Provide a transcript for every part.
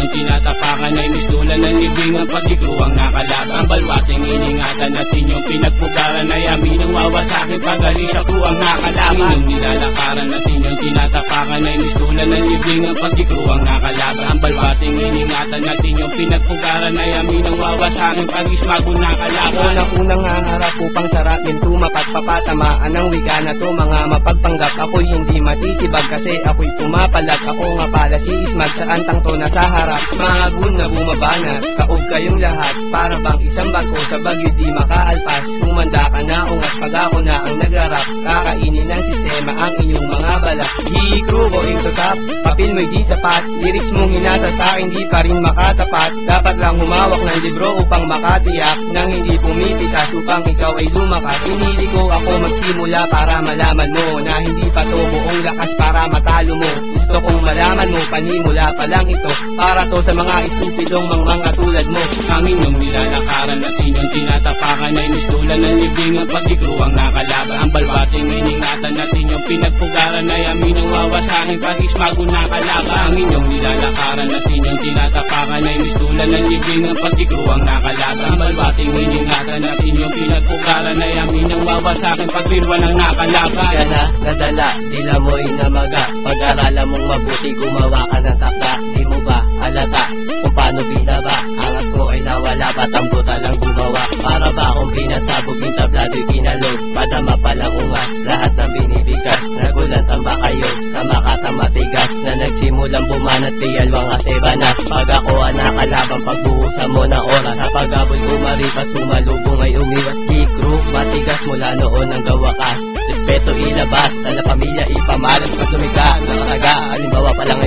inyong tinatapakan ay mistulan ng libingan, pag-ikro ang nakalaban. Balwating iningatan at inyong pinagpugaran ay aminang wawasakin, pag-alis ako ang nakalaban. Inyong nilalakaran at inyong tinatapakan ay mistulan ng libingan, pag-ikro ang nakalaban. Balwating iningatan at inyong pinagpugaran ay aminang wawasakin, pag-ismago nakalaban. Unang haharap upang sarapin, tumapat papatamaan ang wika na to, mga mapagpanggap. Ako'y hindi matitibag kasi ako'y pumapalag. Ako nga pala si Ismag, saan tangto na sa harap. Mahagun na bumabana, kaog kayong lahat, para bang isang bangko sa bagyo di makaalpas. Humanda ka na ungat pag ako na ang nagrarap, kakainin ng sistema ang inyong mga balat. G-crew going to top, papel mo'y di sapat, lyrics mong hinasa sa akin di pa rin makatapat. Dapat lang humawak ng libro upang makatiyak, nang hindi pumipitas upang ikaw ay lumakas. Pinili ko ako magsimula para malaman mo na hindi pa to buong lakas para matalo mo. Gusto kong malaman mo, panimula pa lang ito, para to sa mga estupidong mga tulad mo. Ang inyong nilalakaran at inyong tinatapakan ay mistulan ng libingan, pag-ikro ang nakalaban. Ang balwating iningatan at inyong pinagpugaran ay aminang wawasakin, pag-ismago nakalaban. Ang inyong nilalakaran at inyong tinatapakan ay mistulan ng libingan, pag-ikro ang nakalaban. Ang balwating iningatan at inyong pinagpugaran ay aminang wawasakin, pag-birwan ang nakalaban. Di ka na nadala, dila mo'y namaga, pag-aralan mong mabuti, gumawa ka ng takda. Di mo ba alata kung paano binaba? Angas ko ay nawala, batang brutal ang gumawa. Para ba akong pinasabog, yung tablado'y kinalog, madama palang ungas, lahat ng binibigas. Nagulantang ba kayo sa makatang matigas, na nagsimulang bumanat piyalwang asebanas. Pag ako ang nakalaban, pagbuhusan mo ng oras, sa pag-abot kumaripas, sumalubong ay umiwas. G-crew, matigas mula noon ang gawakas, respeto ilabas, sa pamilya ipamalas. Pag lumiga, nakataga, halimbawa pa lang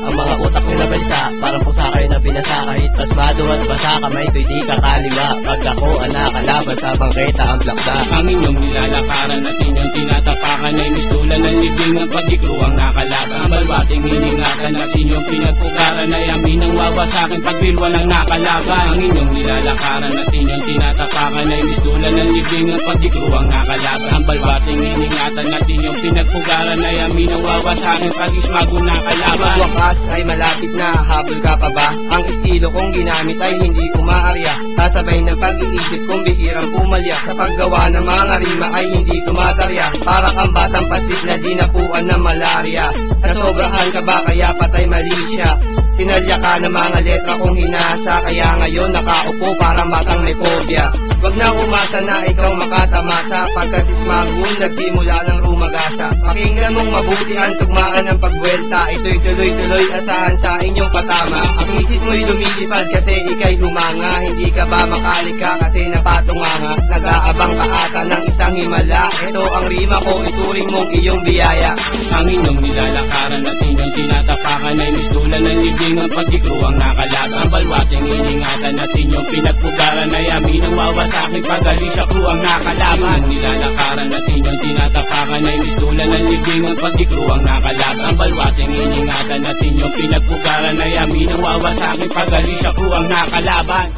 ang mga utak nyo na balsa, parang pusa kayo na binasa. Kahit pasmado at basa, kamay ko'y di kakaliwa, pag ako ang nakalaban sa bangketa ang plaksa. Ang inyong nilalakaran at inyong tinatapakan ay mistulan ng libingan, pag-ikro ang nakalaban. Ang balwating iningatan at inyong pinagpugaran ay aminang wawasakin, pag-birwan ang nakalaban. Ang inyong nilalakaran at inyong tinatapakan ay mistulan ng libingan, pag-ikro ang nakalaban. Ang balwating iningatan at inyong pinagpugaran ay aminang wawasakin, pag-ismago nakalaban. Wakas ay malapit na, habol ka pa ba? Ang estilo kong ginamit ay hindi umaarya, sasabay ng pag-iisip kong bihirang pumalya. Sa paggawa ng mga rima ay hindi tumatarya, para kang batang paslit na dinapuan ng malaria. Nasobrahan ka ba kaya patay mali siya? Sinalya ka ng mga letra kong hinasa, kaya ngayon nakaupo parang batang may phobia. Wag na umasa na ikaw makatamasa, pagkat ismagun nagsimula ng rumagasa. Pakinggan mong mabuti ang tugmaan ng pagbuelta, ito'y tuloy-tuloy asahan sa inyong patama. Ang isip mo'y lumilipad kasi ika'y humanga, hindi ka ba makalika kasi napatunganga. Nag-aabang ka ata ng isang himala, ito ang rima ko, ituring mong iyong biyaya. Ang inyong nilalakaran at inyong tinatapakan ay mistulan ng libingan, pag-ikro ang nakalaban. Ang balwating iningatan at inyong pinagpugaran ay aminang wawasakin, pag-alis ako ang nakalaban. Ang nilalakaran at inyong tinatapakan ay mistulan ng libingan, pag-ikro ang nakalaban. Ang balwating iningatan at inyong pinagpugaran ay aminang wawasakin, pag-alis ako ang nakalaban.